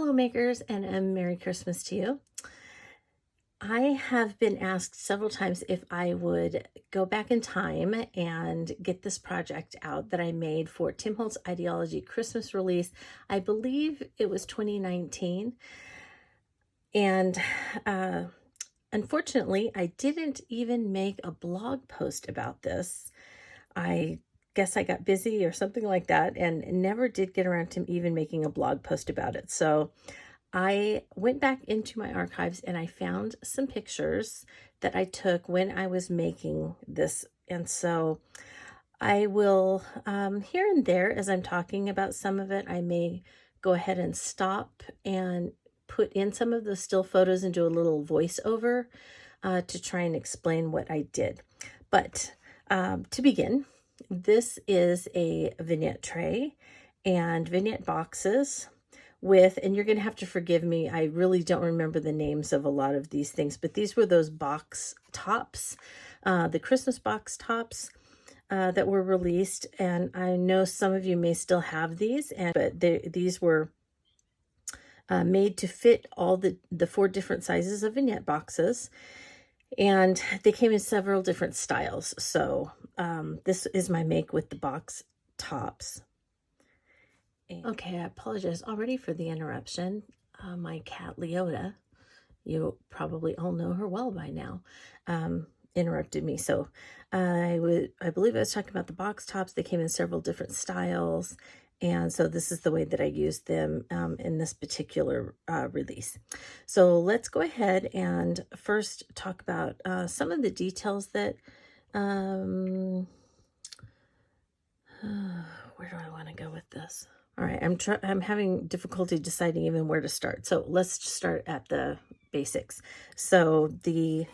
Hello makers, and a Merry Christmas to you. I have been asked several times if I would go back in time and get this project out that I made for Tim Holtz Idea-ology Christmas release. I believe it was 2019. And unfortunately, I didn't even make a blog post about this. I guess I got busy or something like that and never did get around to even making a blog post about it. So I went back into my archives and I found some pictures that I took when I was making this. And so I will, here and there, as I'm talking about some of it, I may go ahead and stop and put in some of the still photos and do a little voiceover to try and explain what I did. But to begin, this is a vignette tray and vignette boxes with, and you're going to have to forgive me, I really don't remember the names of a lot of these things, but these were those box tops, the Christmas box tops that were released. And I know some of you may still have these, but these were made to fit all the 4 different sizes of vignette boxes. And they came in several different styles. So this is my make with the box tops. Okay, I apologize already for the interruption. My cat Leota, you probably all know her well by now, interrupted me. So I believe I was talking about the box tops. They came in several different styles. And so this is the way that I used them in this particular release. So let's go ahead and first talk about some of the details that, where do I want to go with this? All right, I'm having difficulty deciding even where to start. So let's just start at the basics. So the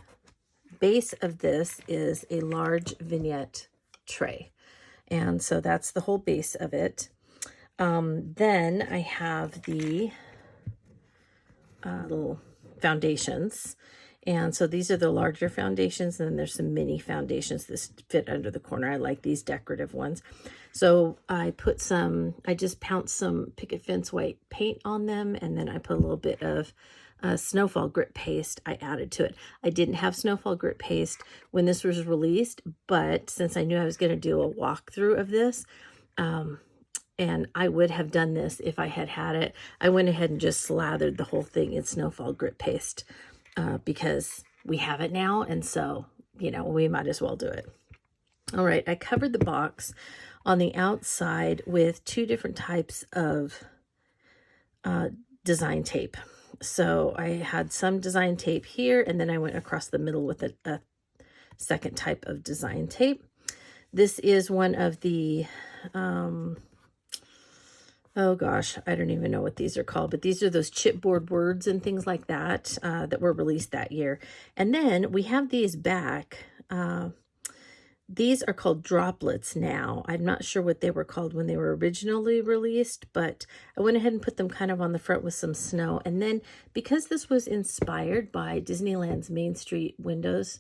base of this is a large vignette tray. And so that's the whole base of it. Then I have the little foundations. And so these are the larger foundations, and then there's some mini foundations that fit under the corner. I like these decorative ones. So I just pounced some picket fence white paint on them, and then I put a little bit of snowfall grit paste I added to it. I didn't have snowfall grit paste when this was released, but since I knew I was going to do a walkthrough of this, and I would have done this if I had had it, I went ahead and just slathered the whole thing in snowfall grit paste. Because we have it now, and so, we might as well do it. All right, I covered the box on the outside with 2 different types of design tape. So I had some design tape here, and then I went across the middle with a second type of design tape. This is one of the oh gosh, I don't even know what these are called, but these are those chipboard words and things like that that were released that year. And then we have these back. These are called Droplets now. I'm not sure what they were called when they were originally released, but I went ahead and put them kind of on the front with some snow. And then because this was inspired by Disneyland's Main Street windows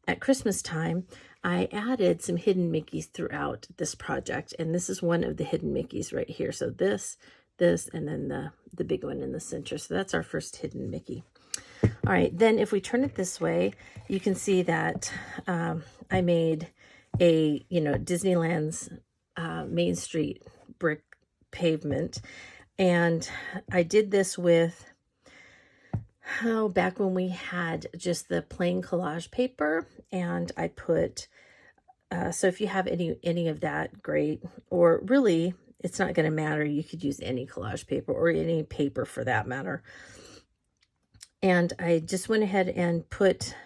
at Christmas time, I added some hidden Mickeys throughout this project, and this is one of the hidden Mickeys right here. So this, and then the big one in the center. So that's our first hidden Mickey. All right, then if we turn it this way, you can see that I made a, Disneyland's Main Street brick pavement, and I did this with, back when we had just the plain collage paper, and I put, so if you have any of that, great, or really, it's not going to matter. You could use any collage paper or any paper for that matter. And I just went ahead and put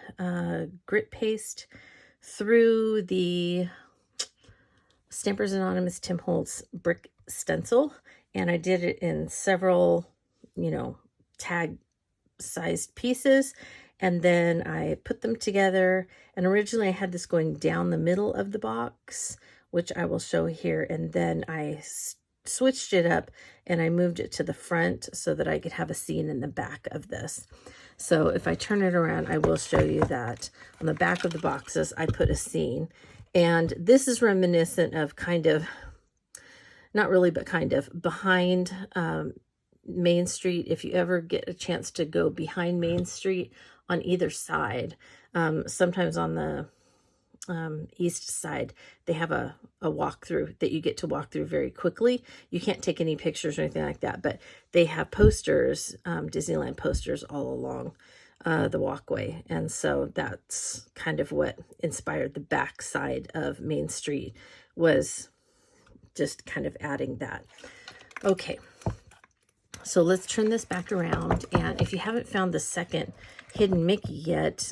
grit paste through the Stampers Anonymous Tim Holtz brick stencil, and I did it in several, tag sized pieces, and then I put them together. And originally I had this going down the middle of the box, which I will show here, and then I switched it up and I moved it to the front so that I could have a scene in the back of this. So if I turn it around, I will show you that on the back of the boxes I put a scene, and this is reminiscent of kind of, not really, but kind of behind Main Street, if you ever get a chance to go behind Main Street on either side, sometimes on the east side, they have a walkthrough that you get to walk through very quickly. You can't take any pictures or anything like that, but they have posters, Disneyland posters all along the walkway. And so that's kind of what inspired the back side of Main Street, was just kind of adding that. Okay, so let's turn this back around. And if you haven't found the second hidden Mickey yet,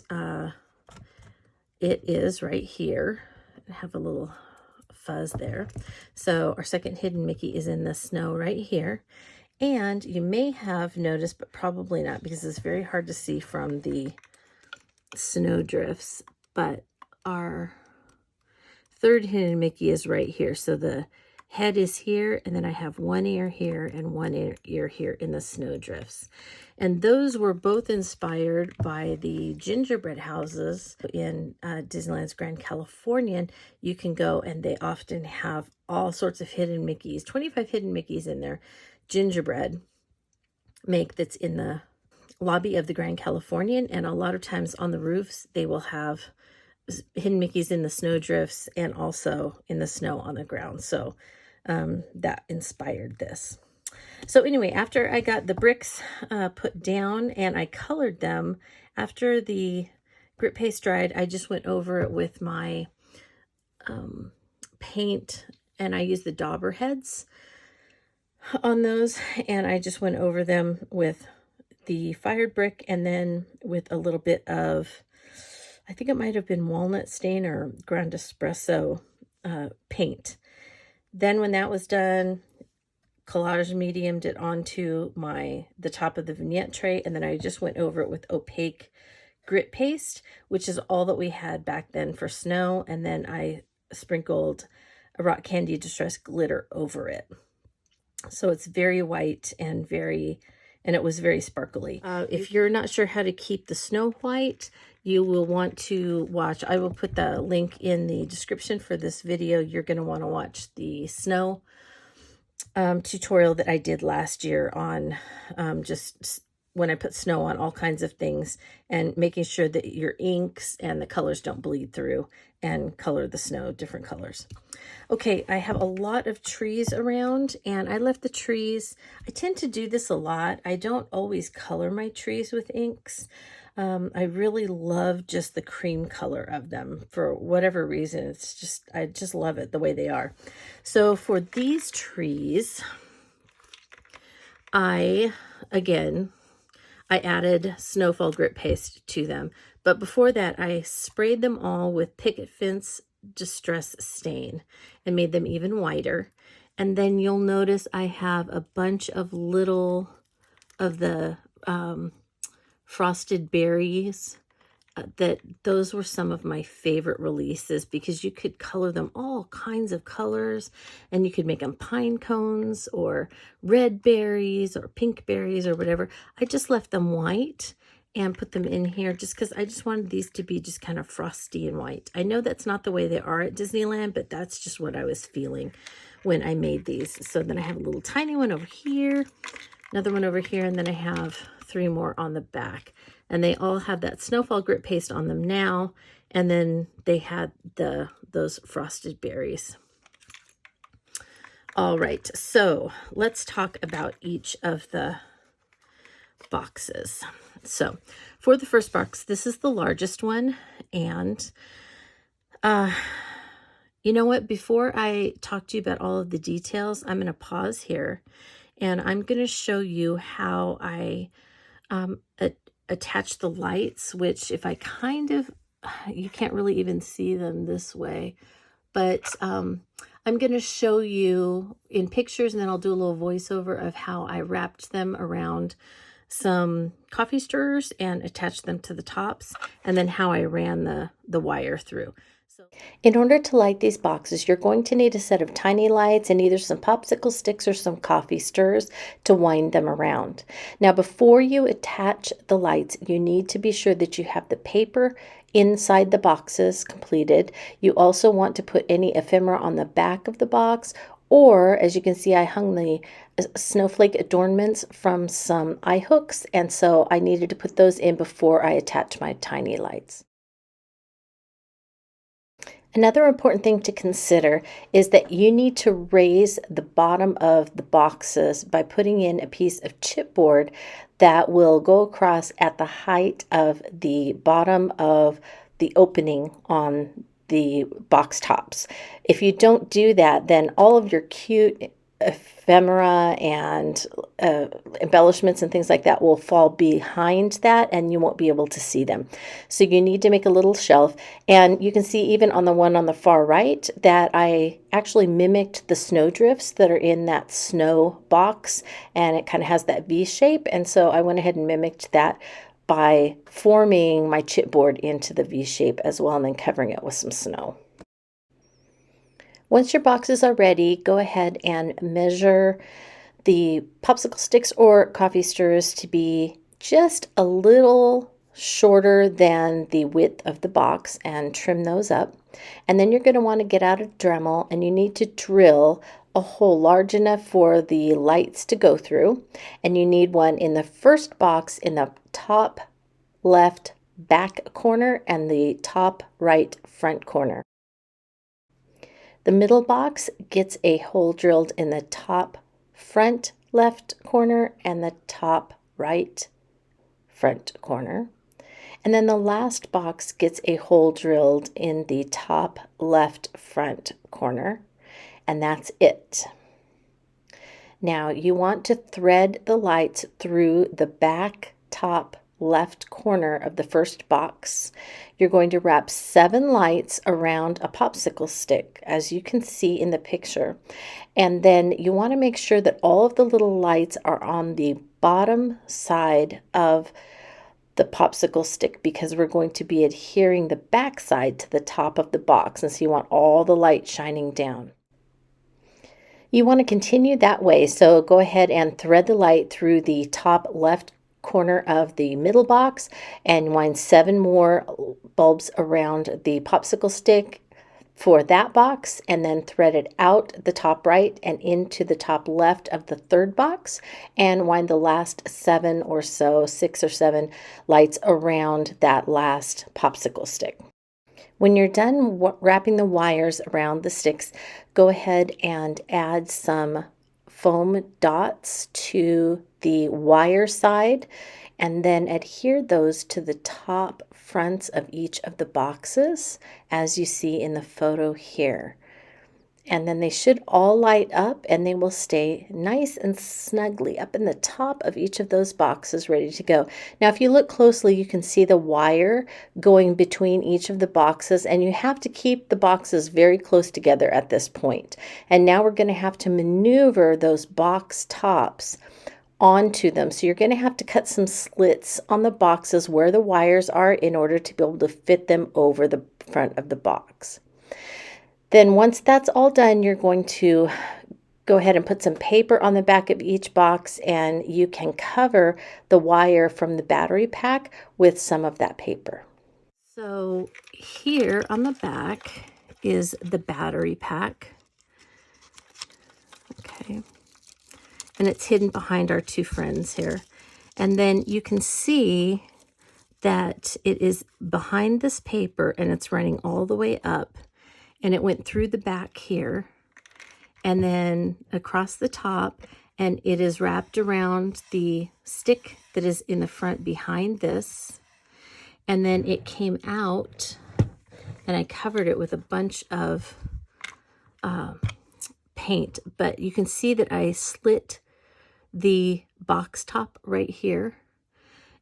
it is right here. I have a little fuzz there. So our second hidden Mickey is in the snow right here. And you may have noticed, but probably not, because it's very hard to see from the snow drifts, but our third hidden Mickey is right here. So the head is here, and then I have one ear here and one ear here in the snow drifts. And those were both inspired by the gingerbread houses in Disneyland's Grand Californian. You can go, and they often have all sorts of hidden Mickeys, 25 hidden Mickeys in their gingerbread make that's in the lobby of the Grand Californian. And a lot of times on the roofs, they will have hidden Mickeys in the snow drifts and also in the snow on the ground. So that inspired this. So anyway, after I got the bricks put down and I colored them, after the grit paste dried, I just went over it with my paint, and I used the dauber heads on those, and I just went over them with the fired brick and then with a little bit of, I think it might have been walnut stain or ground espresso paint. Then when that was done, collage mediumed it onto the top of the vignette tray, and then I just went over it with opaque grit paste, which is all that we had back then for snow, and then I sprinkled a rock candy distress glitter over it. So it's very white and it was very sparkly. If you're not sure how to keep the snow white, you will want to watch, I will put the link in the description for this video. You're going to want to watch the snow tutorial that I did last year on just when I put snow on all kinds of things, and making sure that your inks and the colors don't bleed through, and color the snow different colors. Okay, I have a lot of trees around, and I left the trees. I tend to do this a lot. I don't always color my trees with inks. I really love just the cream color of them for whatever reason. It's just, I just love it the way they are. So for these trees, I added snowfall grit paste to them. But before that, I sprayed them all with picket fence distress stain and made them even whiter. And then you'll notice I have a bunch of little of the frosted berries. Those were some of my favorite releases, because you could color them all kinds of colors, and you could make them pine cones or red berries or pink berries or whatever. I just left them white and put them in here just because I just wanted these to be just kind of frosty and white. I know that's not the way they are at Disneyland, but that's just what I was feeling when I made these. So then I have a little tiny one over here, another one over here, and then I have 3 more on the back. And they all have that snowfall grit paste on them now. And then they had those frosted berries. All right, so let's talk about each of the boxes. So for the first box, this is the largest one. And you know what? Before I talk to you about all of the details, I'm going to pause here. And I'm going to show you how I attach the lights, which if I you can't really even see them this way, but I'm going to show you in pictures, and then I'll do a little voiceover of how I wrapped them around some coffee stirrers and attached them to the tops, and then how I ran the wire through. In order to light these boxes, you're going to need a set of tiny lights and either some popsicle sticks or some coffee stirrers to wind them around. Now, before you attach the lights, you need to be sure that you have the paper inside the boxes completed. You also want to put any ephemera on the back of the box Or, as you can see, I hung the snowflake adornments from some eye hooks, and so I needed to put those in before I attach my tiny lights. Another important thing to consider is that you need to raise the bottom of the boxes by putting in a piece of chipboard that will go across at the height of the bottom of the opening on the box tops. If you don't do that, then all of your cute ephemera and embellishments and things like that will fall behind that, and you won't be able to see them. So you need to make a little shelf, and you can see even on the one on the far right that I actually mimicked the snowdrifts that are in that snow box, and it kind of has that V shape, and so I went ahead and mimicked that by forming my chipboard into the V shape as well, and then covering it with some snow. Once your boxes are ready, go ahead and measure the popsicle sticks or coffee stirrers to be just a little shorter than the width of the box and trim those up. And then you're going to want to get out a Dremel, and you need to drill a hole large enough for the lights to go through. And you need one in the first box in the top left back corner and the top right front corner. The middle box gets a hole drilled in the top front left corner and the top right front corner. And then the last box gets a hole drilled in the top left front corner, and that's it. Now you want to thread the lights through the back top left corner of the first box. You're going to wrap 7 lights around a popsicle stick, as you can see in the picture. And then you want to make sure that all of the little lights are on the bottom side of the popsicle stick, because we're going to be adhering the back side to the top of the box, and so you want all the light shining down. You want to continue that way, so go ahead and thread the light through the top left corner of the middle box and wind 7 more bulbs around the popsicle stick for that box, and then thread it out the top right and into the top left of the third box, and wind the last 7 or so, 6 or 7 lights around that last popsicle stick. When you're done wrapping the wires around the sticks, go ahead and add some foam dots to the wire side, and then adhere those to the top fronts of each of the boxes, as you see in the photo here. And then they should all light up, and they will stay nice and snugly up in the top of each of those boxes, ready to go. Now, if you look closely, you can see the wire going between each of the boxes, and you have to keep the boxes very close together at this point. And now we're going to have to maneuver those box tops onto them. So you're going to have to cut some slits on the boxes where the wires are in order to be able to fit them over the front of the box. Then once that's all done, you're going to go ahead and put some paper on the back of each box, and you can cover the wire from the battery pack with some of that paper. So here on the back is the battery pack. Okay. And it's hidden behind our 2 friends here. And then you can see that it is behind this paper, and it's running all the way up. And it went through the back here and then across the top, and it is wrapped around the stick that is in the front behind this. And then it came out, and I covered it with a bunch of paint, but you can see that I slit the box top right here.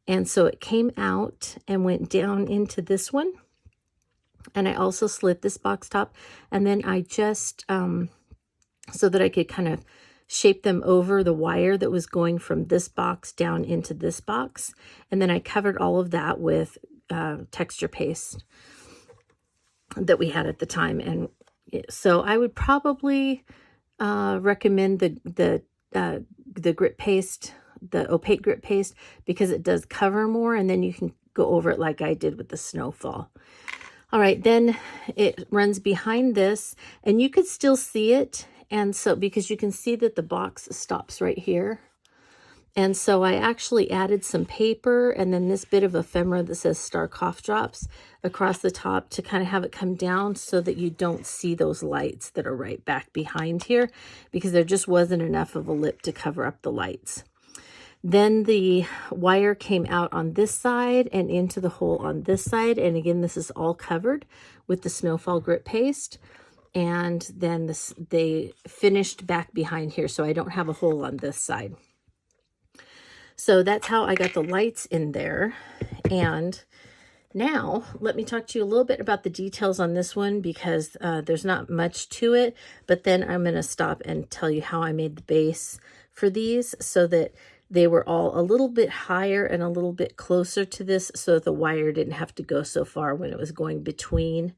And so it came out and went down into this one. And I also slit this box top, and then I just, so that I could kind of shape them over the wire that was going from this box down into this box. And then I covered all of that with texture paste that we had at the time. And so I would probably recommend the grit paste, the opaque grit paste, because it does cover more, and then you can go over it like I did with the snowfall. All right, then it runs behind this, and you could still see it And so, because you can see that the box stops right here. And so I actually added some paper and then this bit of ephemera that says Star Cough Drops across the top to kind of have it come down so that you don't see those lights that are right back behind here, because there just wasn't enough of a lip to cover up the lights. Then the wire came out on this side and into the hole on this side. And again, this is all covered with the Snowfall Grip Paste. And then they finished back behind here, so I don't have a hole on this side. So that's how I got the lights in there. And now let me talk to you a little bit about the details on this one, because there's not much to it, but then I'm going to stop and tell you how I made the base for these so that they were all a little bit higher and a little bit closer to this, so that the wire didn't have to go so far when it was going between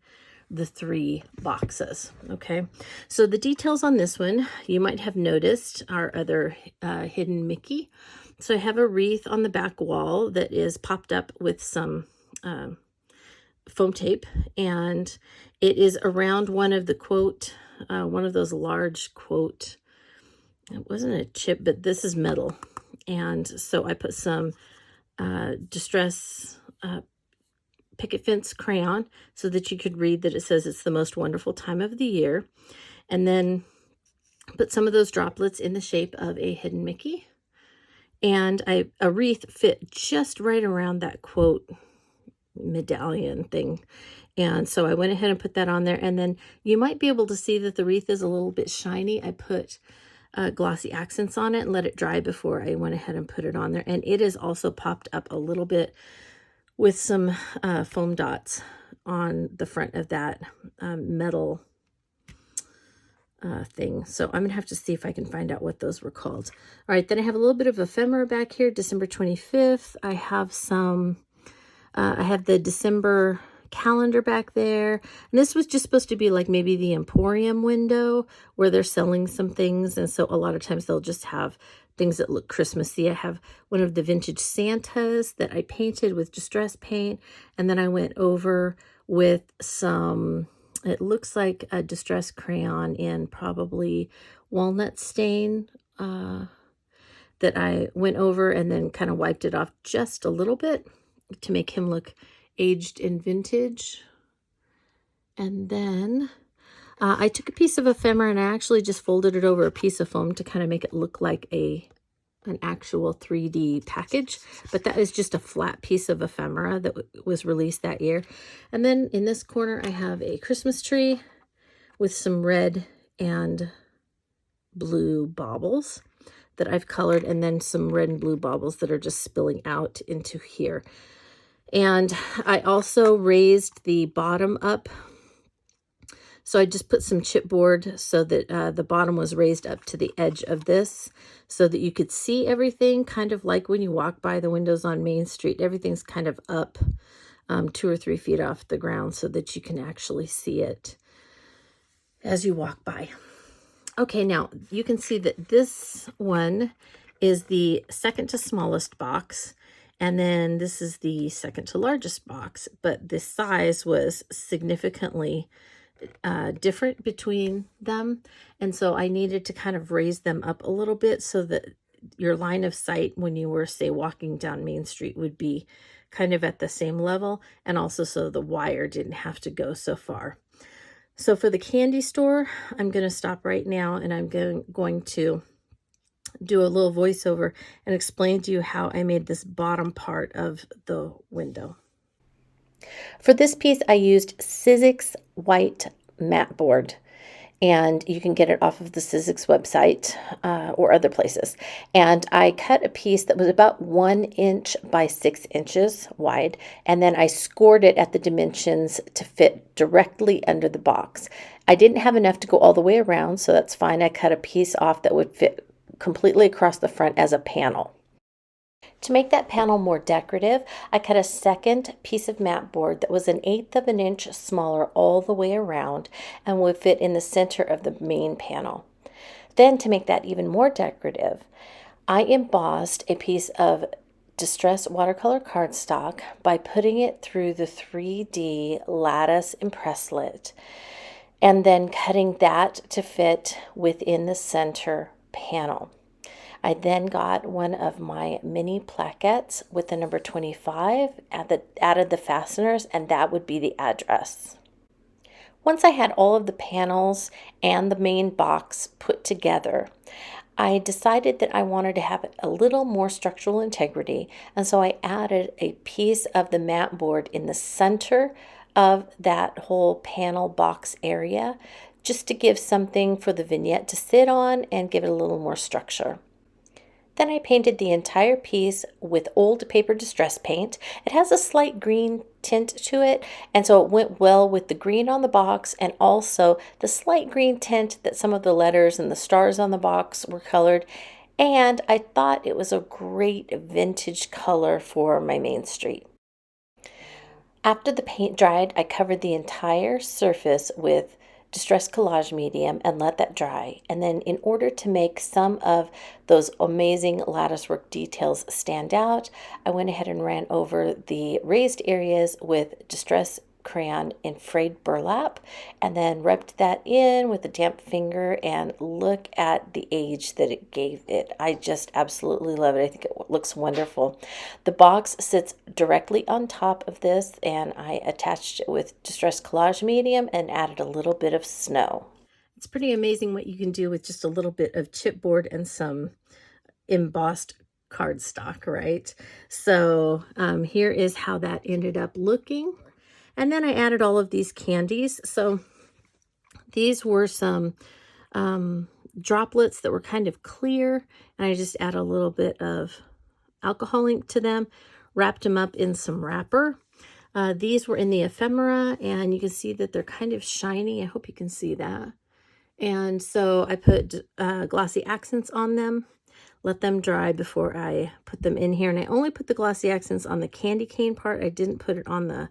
the 3 boxes. Okay, so the details on this one, you might have noticed our other hidden Mickey. So I have a wreath on the back wall that is popped up with some foam tape, and it is around one of the quote, one of those large quote, it wasn't a chip, but this is metal. And so I put some distress picket fence crayon so that you could read that it says it's the most wonderful time of the year. And then put some of those droplets in the shape of a hidden Mickey. And a wreath fit just right around that quote medallion thing. And so I went ahead and put that on there. And then you might be able to see that the wreath is a little bit shiny. I put glossy accents on it and let it dry before I went ahead and put it on there. And it is also popped up a little bit with some foam dots on the front of that metal thing. So I'm gonna have to see if I can find out what those were called. All right, then I have a little bit of ephemera back here, December 25th. I have some, I have the December calendar back there. And this was just supposed to be like maybe the Emporium window where they're selling some things. And so a lot of times they'll just have things that look Christmassy. I have one of the vintage Santas that I painted with distress paint. And then I went over with some, it looks like a distress crayon in probably walnut stain that I went over and then kind of wiped it off just a little bit to make him look aged and vintage. And then I took a piece of ephemera and I actually just folded it over a piece of foam to kind of make it look like an actual 3D package. But that is just a flat piece of ephemera that was released that year. And then in this corner, I have a Christmas tree with some red and blue baubles that I've colored, and then some red and blue baubles that are just spilling out into here. And I also raised the bottom up. So I just put some chipboard so that the bottom was raised up to the edge of this so that you could see everything, kind of like when you walk by the windows on Main Street. Everything's kind of up 2 or 3 feet off the ground so that you can actually see it as you walk by. Okay, now you can see that this one is the second to smallest box. And then this is the second to largest box, but the size was significantly different between them. And so I needed to kind of raise them up a little bit so that your line of sight when you were, say, walking down Main Street would be kind of at the same level, and also so the wire didn't have to go so far. So for the candy store, I'm going to stop right now and I'm going to do a little voiceover and explain to you how I made this bottom part of the window. For this piece, I used Sizzix white mat board, and you can get it off of the Sizzix website or other places. And I cut a piece that was about 1 inch by 6 inches wide, and then I scored it at the dimensions to fit directly under the box. I didn't have enough to go all the way around, so that's fine. I cut a piece off that would fit completely across the front as a panel. To make that panel more decorative, I cut a second piece of mat board that was 1/8 of an inch smaller all the way around and would fit in the center of the main panel. Then, to make that even more decorative, I embossed a piece of distress watercolor cardstock by putting it through the 3D lattice impress lit. and then cutting that to fit within the center panel. I then got one of my mini plaquettes with the number 25, added the fasteners, and that would be the address. Once I had all of the panels and the main box put together, I decided that I wanted to have a little more structural integrity, and so I added a piece of the mat board in the center of that whole panel box area, just to give something for the vignette to sit on and give it a little more structure. Then I painted the entire piece with old paper distress paint. It has a slight green tint to it, and so it went well with the green on the box and also the slight green tint that some of the letters and the stars on the box were colored. And I thought it was a great vintage color for my main street. After the paint dried, I covered the entire surface with Distress Collage medium and let that dry. And then in order to make some of those amazing latticework details stand out, I went ahead and ran over the raised areas with Distress crayon in frayed burlap, and then rubbed that in with a damp finger, and look at the age that it gave it. I just absolutely love it. I think it looks wonderful. The box sits directly on top of this, and I attached it with Distress Collage medium and added a little bit of snow. It's pretty amazing what you can do with just a little bit of chipboard and some embossed cardstock, right? So here is how that ended up looking. And then I added all of these candies. So these were some droplets that were kind of clear, and I just add a little bit of alcohol ink to them, wrapped them up in some wrapper. These were in the ephemera, and you can see that they're kind of shiny. I hope you can see that. And so I put glossy accents on them, let them dry before I put them in here. And I only put the glossy accents on the candy cane part. I didn't put it on the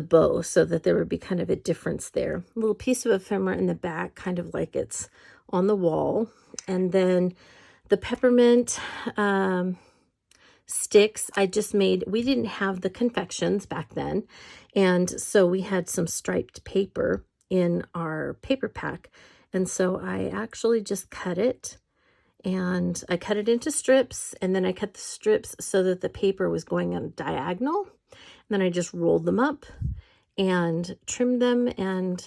bow, so that there would be kind of a difference there. A little piece of ephemera in the back, kind of like it's on the wall. And then the peppermint sticks I just made. We didn't have the confections back then, and so we had some striped paper in our paper pack, and so I actually just cut it, and I cut it into strips, and then I cut the strips so that the paper was going on diagonal. Then I just rolled them up and trimmed them and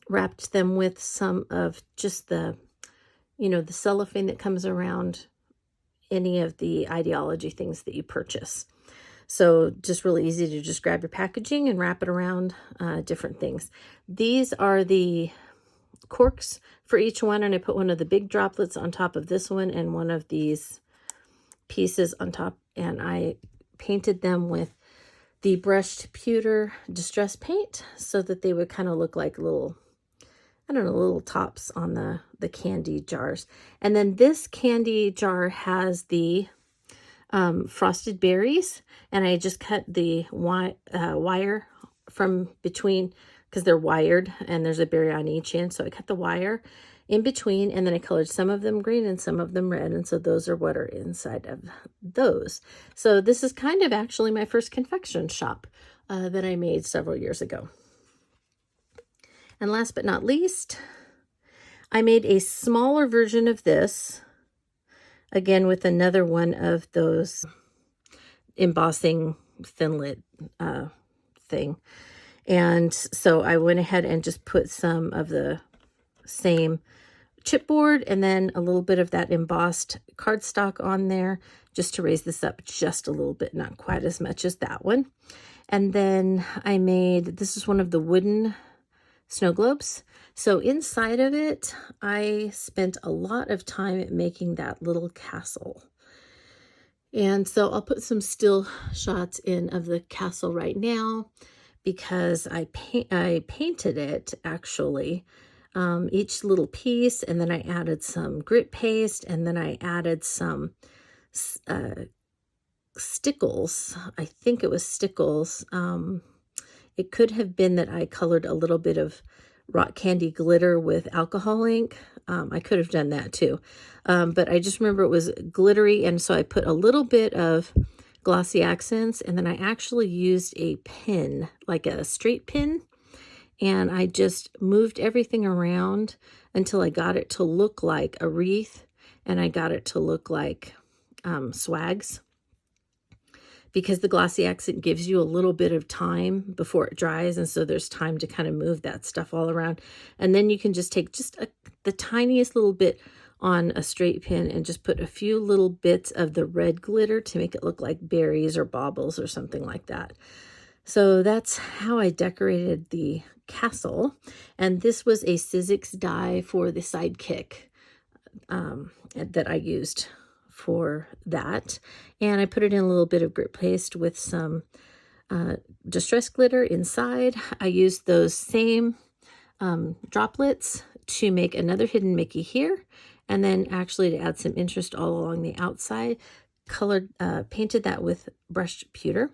wrapped them with some of just the, the cellophane that comes around any of the Idea-ology things that you purchase. So just really easy to just grab your packaging and wrap it around different things. These are the corks for each one, and I put one of the big droplets on top of this one and one of these pieces on top, and I painted them with the brushed pewter distress paint so that they would kind of look like little, I don't know, little tops on the candy jars. And then this candy jar has the frosted berries, and I just cut the wire from between, because they're wired and there's a berry on each end. So I cut the wire in between, and then I colored some of them green and some of them red, and so those are what are inside of those. So this is kind of actually my first confection shop that I made several years ago. And last but not least, I made a smaller version of this, again with another one of those embossing thinlit thing. And so I went ahead and just put some of the same chipboard and then a little bit of that embossed cardstock on there, just to raise this up just a little bit, not quite as much as that one. And then I made, this is one of the wooden snow globes. So inside of it, I spent a lot of time making that little castle. And so I'll put some still shots in of the castle right now, because I painted it actually, each little piece, and then I added some grit paste, and then I added some stickles. I think it was stickles. It could have been that I colored a little bit of rock candy glitter with alcohol ink. I could have done that too, but I just remember it was glittery, and so I put a little bit of glossy accents, and then I actually used a pin, like a straight pin, and I just moved everything around until I got it to look like a wreath, and I got it to look like swags, because the glossy accent gives you a little bit of time before it dries, and so there's time to kind of move that stuff all around. And then you can just take the tiniest little bit on a straight pin and just put a few little bits of the red glitter to make it look like berries or baubles or something like that. So that's how I decorated the castle. And this was a Sizzix die for the sidekick that I used for that. And I put it in a little bit of grit paste with some distress glitter inside. I used those same droplets to make another hidden Mickey here, and then actually to add some interest all along the outside, painted that with brushed pewter,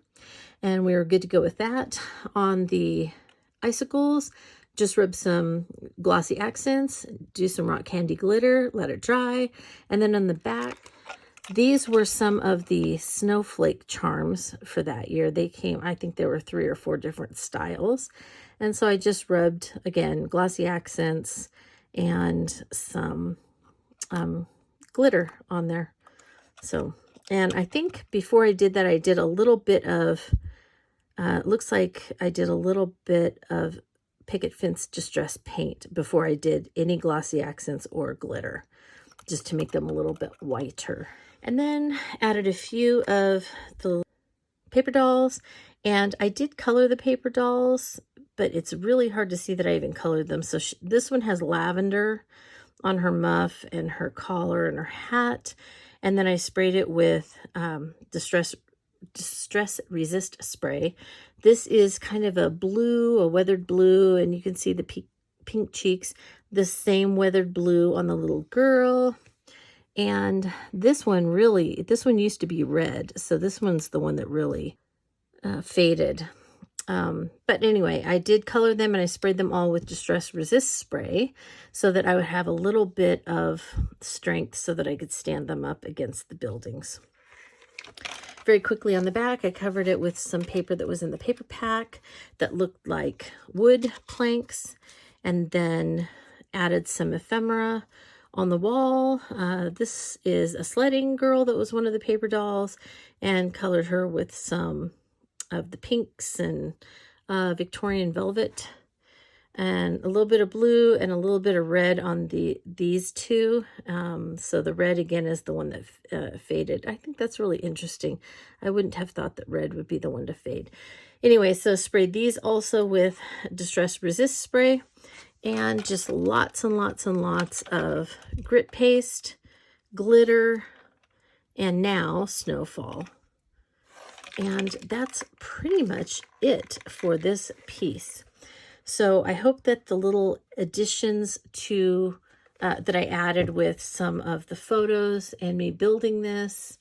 and we were good to go with that. On the icicles, just rub some glossy accents, do some rock candy glitter, let it dry, and then on the back, these were some of the snowflake charms for that year. They came, I think there were 3 or 4 different styles. And so I just rubbed, again, glossy accents and some glitter on there. So, and I think before I did that, I did a little bit of, looks like I did a little bit of picket fence distress paint before I did any glossy accents or glitter, just to make them a little bit whiter. And then added a few of the paper dolls, and I did color the paper dolls, but it's really hard to see that I even colored them. So this one has lavender on her muff and her collar and her hat, and then I sprayed it with distress resist spray. This is kind of a blue, a weathered blue, and you can see the pink cheeks, the same weathered blue on the little girl. And this one used to be red, so this one's the one that really faded. But anyway, I did color them, and I sprayed them all with distress resist spray so that I would have a little bit of strength so that I could stand them up against the buildings. Very quickly on the back, I covered it with some paper that was in the paper pack that looked like wood planks, and then added some ephemera on the wall. This is a sledding girl that was one of the paper dolls, and colored her with some of the pinks and Victorian velvet, and a little bit of blue and a little bit of red on these two. So the red again is the one that faded. I think that's really interesting. I wouldn't have thought that red would be the one to fade. Anyway, so sprayed these also with distress resist spray, and just lots and lots and lots of grit paste, glitter, and now snowfall. And that's pretty much it for this piece. So I hope that the little additions to that I added with some of the photos and me building this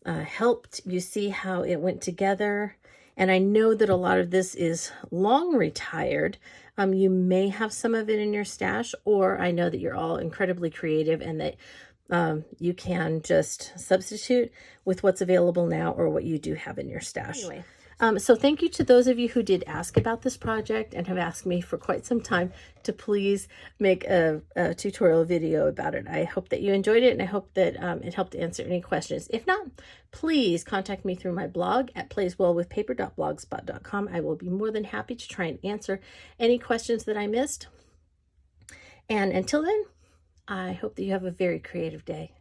helped you see how it went together. And I know that a lot of this is long retired. You may have some of it in your stash, or I know that you're all incredibly creative and that you can just substitute with what's available now or what you do have in your stash. Anyway, so thank you to those of you who did ask about this project and have asked me for quite some time to please make a tutorial video about it. I hope that you enjoyed it, and I hope that it helped answer any questions. If not, please contact me through my blog at playswellwithpaper.blogspot.com. I will be more than happy to try and answer any questions that I missed. And until then, I hope that you have a very creative day.